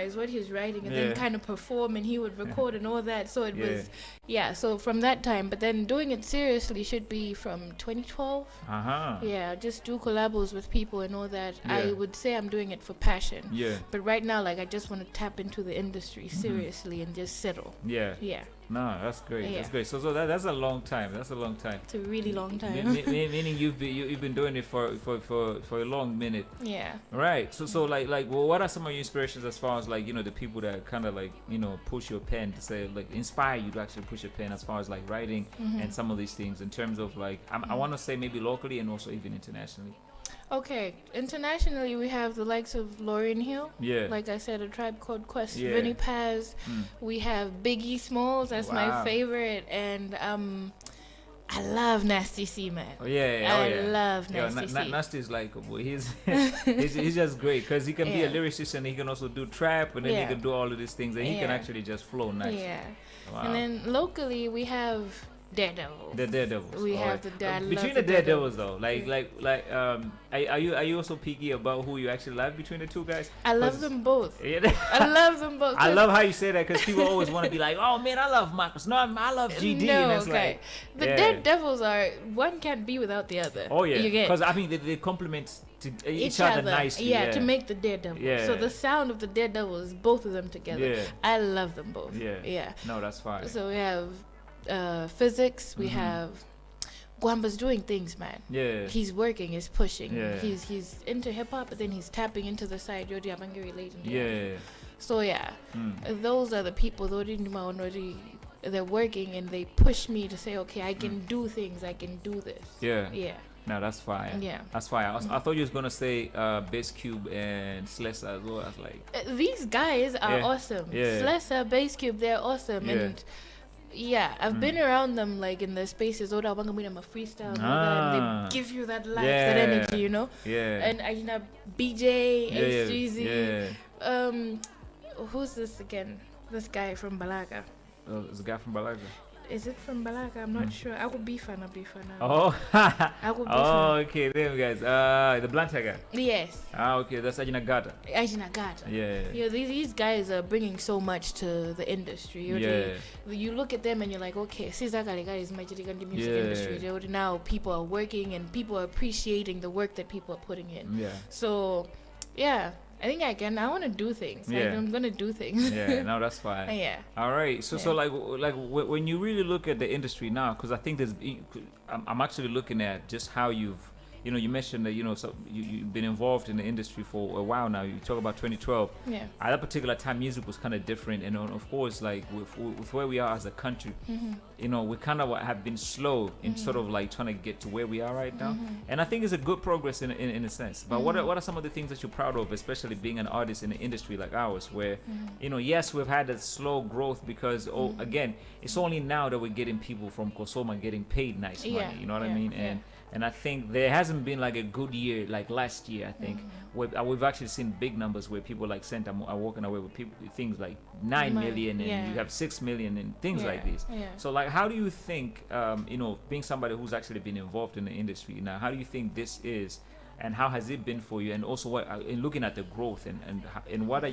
memorize what he's writing and then kind of perform, and he would record and all that. So it was, so from that time. But then doing it seriously should be from 2012. Yeah, just do collabos with people and all that. I would say I'm doing it for passion. Yeah. But right now, like, I just want to tap into the industry seriously and just settle. Yeah. Yeah. No, that's great. Yeah. That's great. So that's a long time. That's a long time. It's a really long time. Meaning you've been doing it for a long minute. Yeah. Right. So like well, what are some of your inspirations as far as, like, you know, the people that kind of, like, you know, push your pen to say, like, inspire you to actually push your pen as far as, like, writing and some of these things in terms of, like, I want to say maybe locally and also even internationally. Okay, internationally we have the likes of Lauryn Hill. Yeah. Like I said, A Tribe Called Quest, Vinnie Paz. We have Biggie Smalls. That's my favorite, and I love Nasty C, man. Oh yeah, I love Nasty C. Nasty is like, he's just great because he can be a lyricist and he can also do trap, and then he can do all of these things, and he can actually just flow nice. Yeah. Wow. And then locally we have Daredevil. The Daredevils. We have the Daredevils. Between the Daredevils though, are you also picky about who you actually love between the two guys? I love them both. I love them both. I love how you say that because people always want to be like, oh man, I love Marcus. No, I love GD. No, and that's okay. The Daredevils are, one can't be without the other. Oh yeah. Because I mean they complement to each other nicely. Yeah, to make the Daredevil. Yeah. So the sound of the Daredevils, both of them together. Yeah. I love them both. Yeah. Yeah. No, that's fine. So we have physics, we have Gwamba's doing things, man. Yeah, he's working, he's pushing. Yeah. He's into hip hop, but then he's tapping into the side. Yeah. So those are the people. They're working and they push me to say, okay, I can do things. I can do this. Yeah. Yeah. No, that's fine. Yeah, that's fine. I thought you was gonna say Bass Cube and Slessa as well. I was like, these guys are awesome. Yeah. Slessa, Bass Cube, they're awesome. Yeah. And yeah, I've been around them, like, in the spaces. I'm a freestyle, and they give you that life, that energy, you know. Yeah. And I know BJ, HGZ. Who's this again? This guy from Balaga. It's a guy from Balaga. Is it from Balaga? I'm not sure. I would be fan. Oh. I would be fan. Okay, them guys. The Blantyre guy. Yes. Okay, that's Ajina Gata. Yeah. These guys are bringing so much to the industry. You look at them and you're like, okay, Sizakaliga is majoring in the music industry. Now people are working and people are appreciating the work that people are putting in. Yeah. So, yeah. I think I want to do things. Yeah. Like, I'm gonna do things. Yeah, no, that's fine. Yeah. All right. So like when you really look at the industry now, because I think I'm actually looking at just how you mentioned that, so you've been involved in the industry for a while now. You talk about 2012. Yeah. At that particular time, music was kind of different, and of course, like with where we are as a country, we kind of have been slow in sort of like trying to get to where we are right now. And I think it's a good progress in a sense. But what are some of the things that you're proud of, especially being an artist in an industry like ours, where yes, we've had a slow growth because again, it's only now that we're getting people from Kosoma getting paid nice money. You know what I mean? And I think there hasn't been like a good year like last year. I think we've actually seen big numbers where people like Sent are walking away with things like 9 million and you have 6 million and things like this. Yeah. So like, how do you think, being somebody who's actually been involved in the industry now, how do you think this is, and how has it been for you? And also, in looking at the growth and what are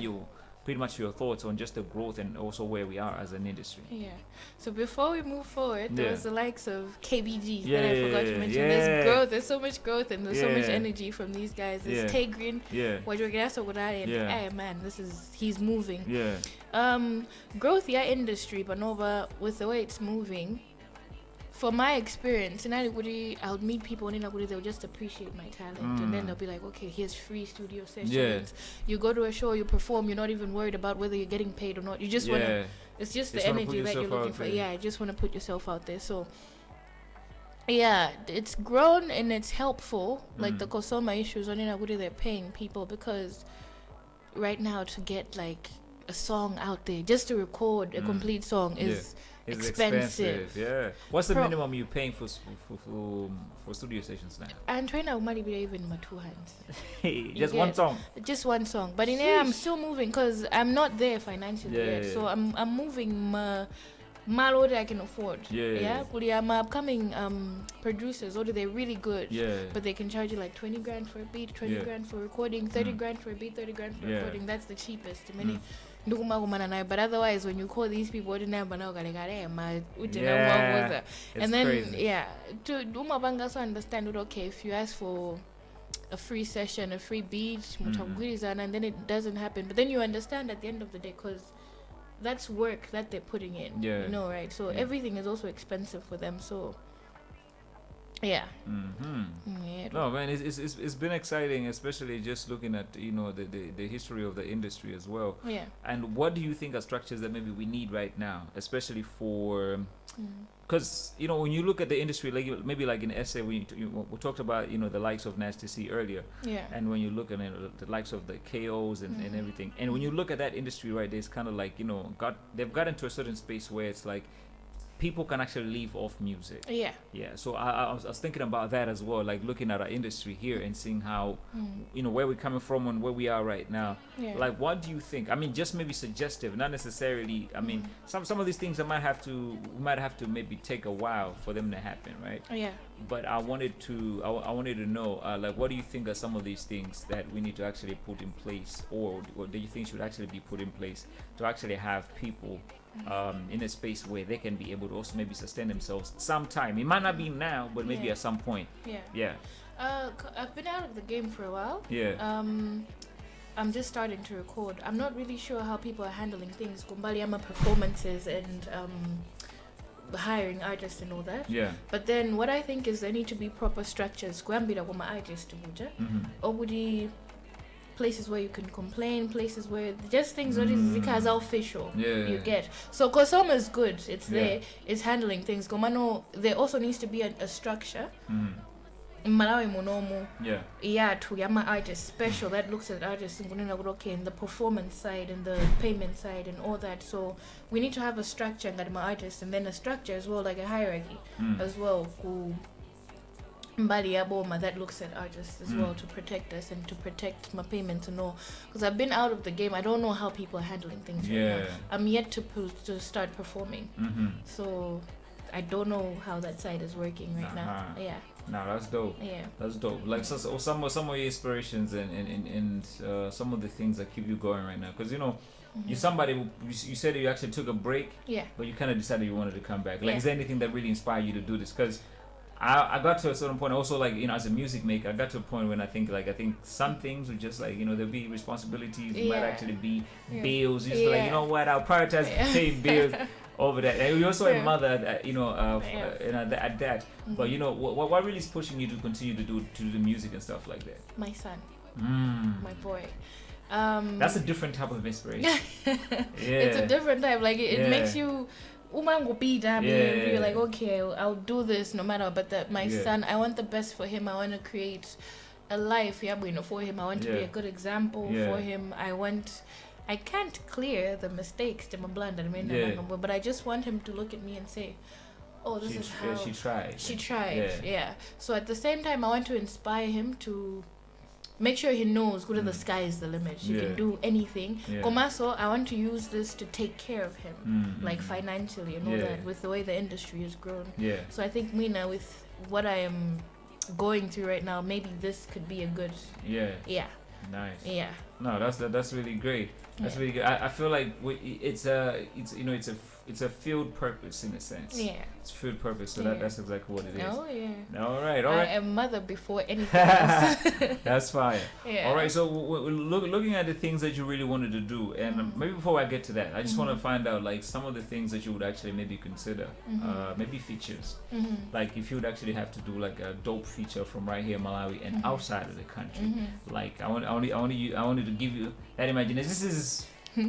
pretty much your thoughts on just the growth and also where we are as an industry? Yeah. So before we move forward, there was the likes of KBG that I forgot to mention. There's growth. There's so much growth and there's so much energy from these guys. There's Tay Green. Hey man, he's moving. Yeah. Growth, industry, but over with the way it's moving. For my experience, I'll meet people and they'll just appreciate my talent, and then they'll be like, okay, here's free studio sessions. Yeah. You go to a show, you perform, you're not even worried about whether you're getting paid or not. You just want to, it's just the energy that you're looking for. Yeah, you just want to put yourself out there. So, yeah, it's grown and it's helpful. Like the Kosoma issues, they're paying people because right now to get like a song out there, just to record a complete song is expensive. Yeah. What's the minimum you're paying for studio sessions now? I'm trying to money even my two hands. Just one song. Just one song. But in there, I'm still moving because I'm not there financially yet. So I'm moving Malo that I can afford. Yeah. My upcoming producers, or they're really good. Yeah. But they can charge you like 20 grand for a beat, 20 grand for recording, 30 grand for a beat, 30 grand for recording. That's the cheapest. But otherwise, when you call these people, and then crazy. to understand it. Okay, if you ask for a free session, a free beat, and then it doesn't happen. But then you understand at the end of the day, because that's work that they're putting in. Yeah. You know, right? So everything is also expensive for them. So yeah. No, man, it's been exciting, especially just looking at the history of the industry as well. Yeah. And what do you think are structures that maybe we need right now, especially for because when you look at the industry, like maybe like in SA, we talked about the likes of Nasty C earlier. Yeah. And when you look at the likes of the KOs and everything, and when you look at that industry, right, there's kind of like they've gotten to a certain space where it's like people can actually live off music. Yeah. Yeah. So I was thinking about that as well, like looking at our industry here and seeing how, where we're coming from and where we are right now. Yeah. Like, what do you think? I mean, just maybe suggestive, not necessarily. I mean, some of these things we might have to maybe take a while for them to happen, right? Yeah. But I wanted to know, like, what do you think are some of these things that we need to actually put in place, or do you think should actually be put in place to actually have people in a space where they can be able to also maybe sustain themselves sometime? It might not be now, but maybe at some point. Yeah. I've been out of the game for a while. Yeah. I'm just starting to record. I'm not really sure how people are handling things. Kumbaliama performances and hiring artists and all that. Yeah. But then what I think is there need to be proper structures. Kuambira kuma artist obudi places where you can complain, places where just things what is because official. You get. So Kosoma is good. It's there. It's handling things. Komano, there also needs to be a structure. Malawi munomu. To yama artist special that looks at artists in the performance side and the payment side and all that. So we need to have a structure and my artists, and then a structure as well, like a hierarchy as well. That looks at artists as well to protect us and to protect my payments and all. Because I've been out of the game, I don't know how people are handling things right now. I'm yet to start performing, so I don't know how that side is working right now. Yeah. No, that's dope. Yeah, that's dope. Like some of your inspirations and some of the things that keep you going right now. Because you're somebody you said you actually took a break. Yeah. But you kind of decided you wanted to come back. Like, is there anything that really inspired you to do this? Because I got to a certain point also, like, as a music maker, I got to a point when I think some things were just like, there'll be responsibilities, might actually be bills. Just like, you know what, I'll prioritize paying bills over that. And you're also a mother, at that. But what really is pushing you to continue to do the music and stuff like that? My son, my boy. That's a different type of inspiration. It's a different type. Like it makes you. You're like, okay, I'll do this no matter. But my son, I want the best for him. I want to create a life for him. I want to be a good example for him. I can't clear the mistakes that I'm blind, but I just want him to look at me and say, oh, this is how she tried. She tried, So at the same time, I want to inspire him to make sure he knows the sky is the limit. He can do anything. Komaso, I want to use this to take care of him, like financially and all that, with the way the industry has grown. So I think Mina, with what I am going through right now, maybe this could be a good. Nice. Yeah. No, that's really great. That's really good. I feel like it's a field purpose in a sense. Yeah. It's field purpose, so that's exactly what it is. Oh yeah. All right. I am mother before anything else. That's fine. Yeah. All right. So looking at the things that you really wanted to do, and maybe before I get to that, I just want to find out like some of the things that you would actually maybe consider, maybe features. Like if you would actually have to do like a dope feature from right here in Malawi and outside of the country. Like I wanted to give you that imagination.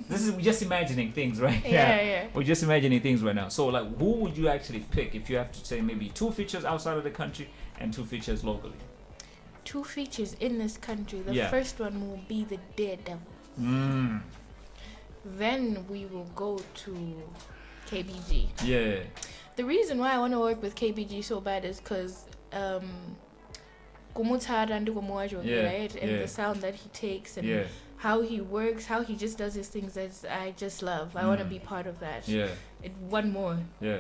This is just imagining things, right? Yeah. We're just imagining things right now. So, like, who would you actually pick if you have to say maybe 2 features outside of the country and 2 features locally? 2 features in this country. The first one will be the Daredevil. Then we will go to KBG. Yeah. The reason why I want to work with KBG so bad is because right? And the sound that he takes and how he works, how he just does his things, I just love. I want to be part of that. Yeah. One more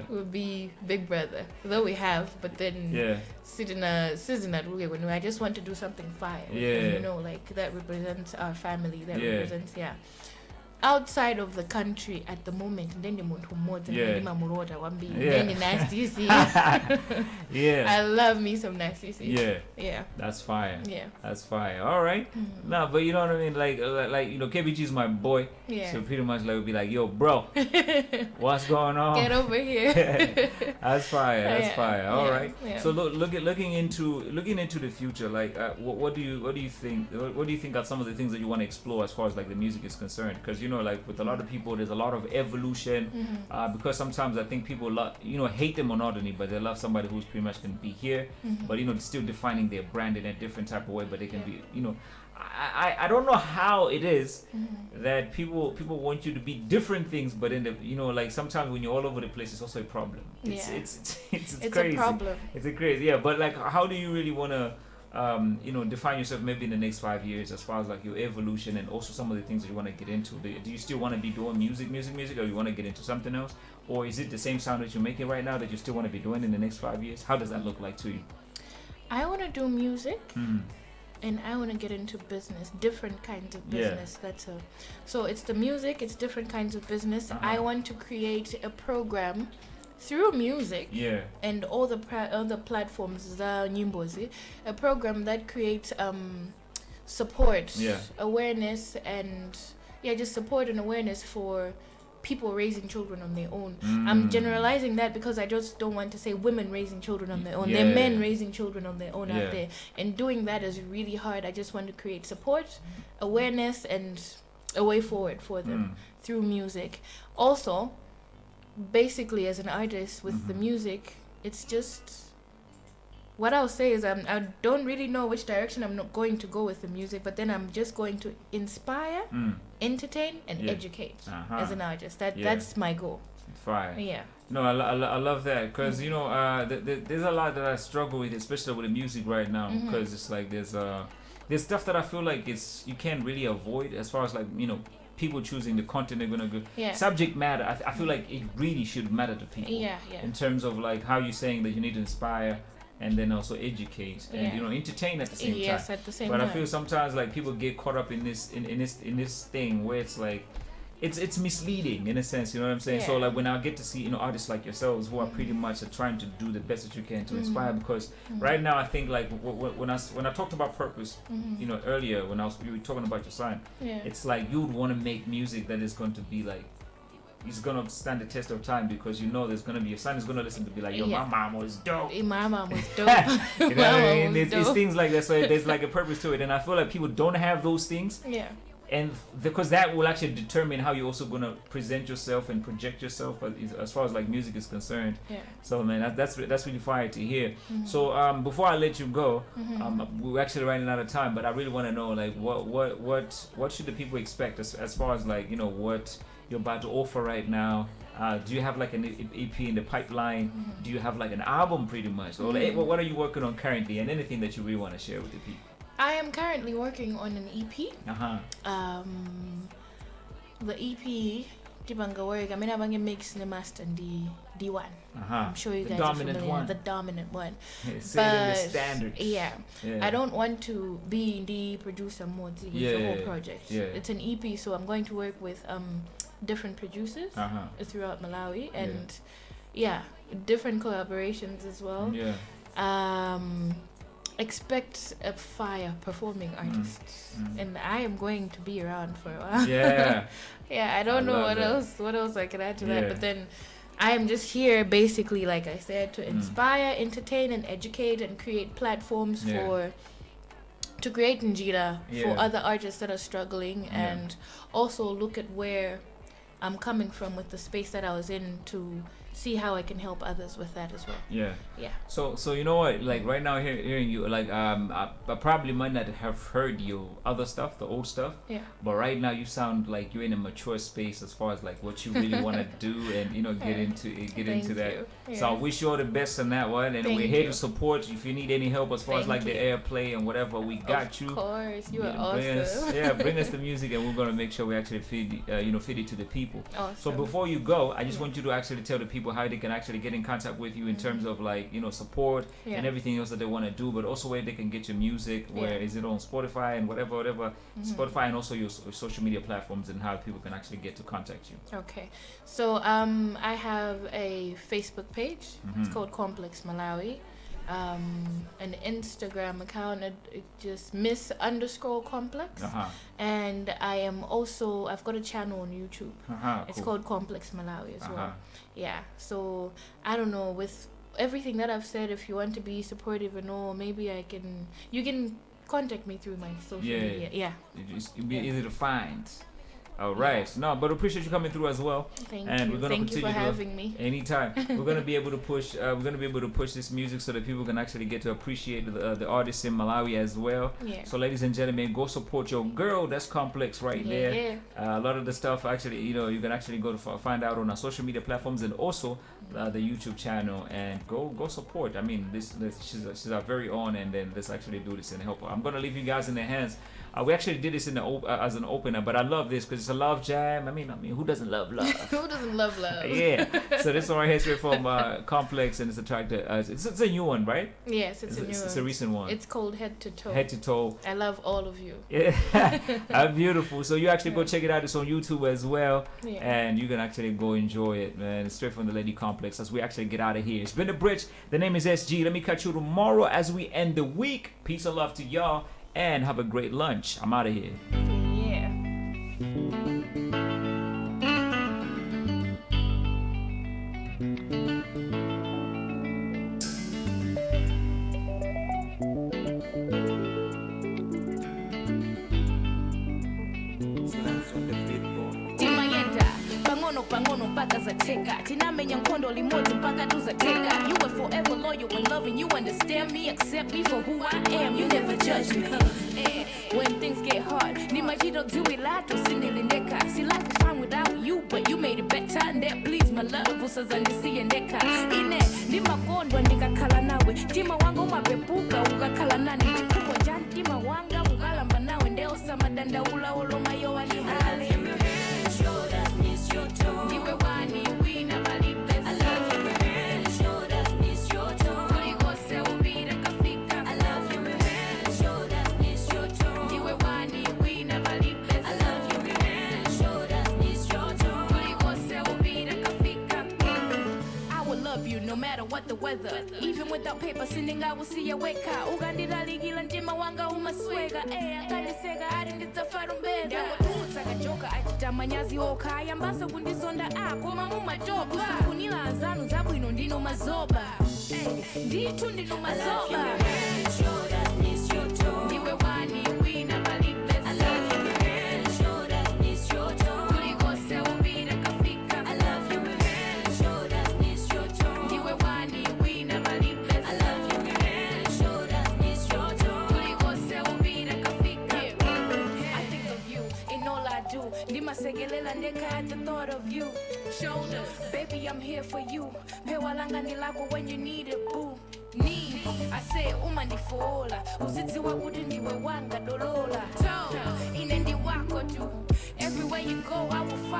would be Big Brother, though we have, but then sitting at when I just want to do something fire. And, you know, like that represents our family, that represents outside of the country at the moment. Then the I love me some nasty C. Yeah. That's fire. Yeah. That's fire. All right. No, but you know what I mean? Like you know, KBG is my boy. Yeah. So pretty much like we'll be like, yo, bro, what's going on? Get over here. That's fire. That's fire. All right. Yeah. So looking into the future, like what do you think? What do you think are some of the things that you want to explore as far as like the music is concerned? Because you know, like with a lot of people, there's a lot of evolution. Because sometimes I think people hate the monotony, but they love somebody who's pretty much can be here, but you know, still defining their brand in a different type of way. But they can be, you know, I don't know how it is that people want you to be different things, but in the, you know, like sometimes when you're all over the place, it's also a problem. It's crazy. A problem. It's a crazy, but like, how do you really want to you know, define yourself maybe in the next 5 years as far as like your evolution and also some of the things that you want to get into? Do you still want to be doing music, or you want to get into something else? Or is it the same sound that you're making right now that you still want to be doing in the next 5 years? How does that look like to you? I want to do music. And I want to get into business, different kinds of business. So it's the music, it's different kinds of business. I want to create a program through music and all the other platforms, a program that creates support, awareness, and just support and awareness for people raising children on their own. I'm generalizing that because I just don't want to say women raising children on their own. They're men raising children on their own out there, and doing that is really hard. I just want to create support, awareness, and a way forward for them through music. Also, basically as an artist with the music, it's just, what I'll say is I don't really know which direction I'm not going to go with the music, but then I'm just going to inspire, entertain, and educate as an artist. That's my goal. Fire. Yeah. No, I love that because you know there's a lot that I struggle with, especially with the music right now, because it's like there's stuff that I feel like you can't really avoid as far as like, you know, people choosing the content they're gonna go. Subject matter, I feel like it really should matter to people. In terms of like how you're saying that you need to inspire and then also educate and you know, entertain at the same time. Yes, at the same time. But I feel sometimes like people get caught up in this thing where it's like it's misleading in a sense, you know what I'm saying? So like when I get to see, you know, artists like yourselves who are pretty much trying to do the best that you can to inspire, because right now I think like when I talked about purpose, you know, earlier when we were talking about your son, it's like you would want to make music that is going to be like, it's gonna stand the test of time, because you know there's gonna be, your son is gonna listen to be like, yo, my mom was dope. My mom was dope. You know what I mean? It's things like that. So there's like a purpose to it, and I feel like people don't have those things. And because that will actually determine how you're also gonna present yourself and project yourself as far as like music is concerned. So man, that's really fire to hear. So before I let you go, we're actually running out of time, but I really want to know like what should the people expect as far as like, you know, what you're about to offer right now. Do you have like an EP in the pipeline? Do you have like an album pretty much? Or like, what are you working on currently, and anything that you really want to share with the people? I am currently working on an EP. The EP, I mean, I'm going to mix the master and the D1. I'm sure you guys are familiar. The dominant one. But the standards. I don't want to be the producer more with the whole project. It's an EP, so I'm going to work with different producers throughout Malawi, and different collaborations as well. Expect a fire performing artist, and I am going to be around for a while. I don't know what else I can add to that, but then I am just here basically, like I said, to inspire, entertain, and educate, and create platforms to create Njira for other artists that are struggling, and also look at where I'm coming from with the space that I was in, to see how I can help others with that as well. Yeah. Yeah. So you know what? Like right now, hearing you, like I probably might not have heard your other stuff, the old stuff. Yeah. But right now, you sound like you're in a mature space as far as like what you really want to do, and get into that. Yeah. So I wish you all the best on that one, and we're here to support you if you need any help as far as like the airplay and whatever. We got you. Of course, you are awesome. Bring us the music, and we're gonna make sure we actually feed it to the people. Awesome. So before you go, I just want you to actually tell the people how they can actually get in contact with you in terms of like support and everything else that they want to do, but also where they can get your music. Where is it on Spotify and whatever Spotify, and also your social media platforms, and how people can actually get to contact you. Okay, so I have a Facebook page. It's called Complex Malawi. An Instagram account, it just Miss_Complex. And I've got a channel on YouTube. It's called Complex Malawi as well. Yeah, so I don't know, with everything that I've said, if you want to be supportive and all, maybe you can contact me through my social media. Yeah, it'll be easy to find. All right. No, but appreciate you coming through as well. Thank you. We're gonna Thank you for having me. Anytime. We're gonna be able to push. This music so that people can actually get to appreciate the artists in Malawi as well. Yeah. So, ladies and gentlemen, go support your girl. That's Complex right there. Yeah. A lot of the stuff actually, you can actually go to find out on our social media platforms, and also the YouTube channel, and go support. I mean, she's our very own, and then let's actually do this and help her. I'm gonna leave you guys in their hands. We actually did this as an opener, but I love this because it's a love jam. I mean, who doesn't love love? Who doesn't love love? Yeah. So this one right here is straight from Complex, and it's a track that it's a new one, right? Yes, it's a new one. It's a recent one. It's called Head to Toe. Head to Toe. I love all of you. Yeah. Beautiful. So you actually go check it out. It's on YouTube as well, and you can actually go enjoy it, man. It's straight from the Lady Complex. As we actually get out of here, it's been the bridge. The name is SG. Let me catch you tomorrow as we end the week. Peace and love to y'all. And have a great lunch. I'm out of here. Yeah. Pangono mpaka zateka tinamenya nkondo limoti mpaka tuzateka. You were forever loyal and loving. You understand me, accept me for who I am. You never judge me. When things get hard, ni majito ziwilato sinilindeka. See, life is fine without you, but you made it better. And that please my love usazandisiendeka. Ine ni magondwa nikakhala nawe. Tima wanga umapepuka ukakhala nani. Kuko jantima wanga ukalamba nawe. Ndeo samadanda ula oloma yo wali hali. Your toe. You were wani, we never leave this. I love you, my head and shoulders, miss your toe. Kuligose ubira kafika. I love you, my head and shoulders, miss your toe. You were wani, we never leave this. I love you, my head and shoulders, miss your toe. Kuligose ubira kafika. I will love you no matter what the weather. Even without paper, sending I will see you wake up. Ugandira ligila njima wanga umaswega. Akandisega arindita farumbeza. Sakajoka achitamanyazi oka yambasa kundizonda koma mumajoba kusafunila azanu zabwino ndino mazoba nditu ndino mazoba. Niwe wani wina balibes. I love you, my head and shoulders, miss your toe. Kuligose ubira kafika. I love you, my head and shoulders, miss your toe. Niwe wani wina balibes. I love you, my head and shoulders, miss your toe. Kuligose ubira kafika. I think of you in all I do. Ndimasegelela ndeka at the thought of you. Shoulders, baby, I'm here for you. Pewalanga nilako when you need it, boo. Need, I say umanifola. Uzidziwa kuti ndiwe wanga dolola. Toe, inendi wako tu. Everywhere you go, I will find.